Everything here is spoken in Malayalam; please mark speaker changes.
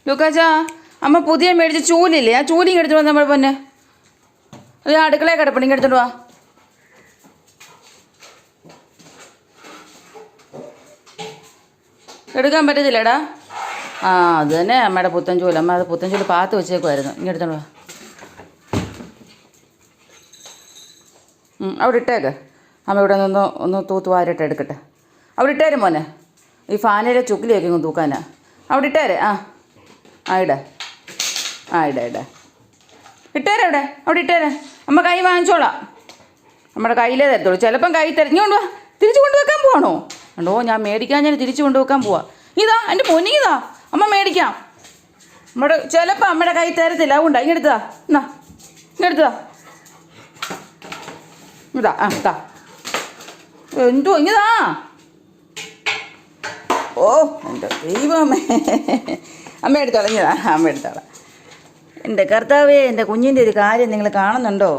Speaker 1: ലൂക്കാച്ചാ, അമ്മ പുതിയ മേടിച്ച ചൂലില്ലേ, ആ ചൂലിങ് എടുത്തിട്ട് വന്ന് നമ്മൾ പൊന്നെ അത് അടുക്കളയെ കിടപ്പുണ്ട്, ഇങ്ങനെ എടുത്തിട്ട് വാ. എടുക്കാൻ പറ്റത്തില്ലേടാ? ആ അത് തന്നെ അമ്മയുടെ പുത്തൻ ചൂല്. അമ്മ അത് പുത്തൻ ചൂല് പാത്ത് വെച്ചേക്കുമായിരുന്നു. ഇങ്ങനെ എടുത്തോണ്ട് വാ. അവിടെ ഇട്ടേക്ക്. അമ്മ ഇവിടെ ഒന്ന് തൂത്ത് വാരിട്ട് എടുക്കട്ടെ. അവിടെ ഇട്ടേരും മോനെ. ഈ ഫാനിലെ ചുക്കിലേക്ക് ഇങ്ങ് തൂക്കാനാ. അവിടെ ഇട്ടേരെ. ഇട ഇട്ടേരെ. അവിടെ ഇട്ടേരെ. അമ്മ കൈ വാങ്ങിച്ചോളാം. നമ്മുടെ കയ്യിലേ തരത്തുള്ളൂ. ചിലപ്പം കൈ ഇങ്ങോട്ട് വാ. തിരിച്ചു കൊണ്ടുവെക്കാൻ പോവാണോ? ഉണ്ടോ, ഞാൻ മേടിക്കാൻ ഞാൻ തിരിച്ചു കൊണ്ടുവെക്കാൻ പോവാ. ഇതാ എൻ്റെ പൊന്നിതാ, അമ്മ മേടിക്കാം. നമ്മുടെ ചിലപ്പോൾ അമ്മയുടെ കൈ തരത്തില്ല. അതുകൊണ്ടാ ഇങ്ങെടുത്തതാ. ഇങ്ങെടുത്തതാ. ഇതാ എന്തോ ഇങ്ങതാ. ഓ എൻ്റെ ദൈവമേ. അമ്മ എടുത്തോളാം. അമ്മ എടുത്തോളാം. എൻ്റെ കർത്താവേ, എൻ്റെ കുഞ്ഞിൻ്റെ ഒരു കാര്യം നിങ്ങൾ കാണുന്നുണ്ടോ?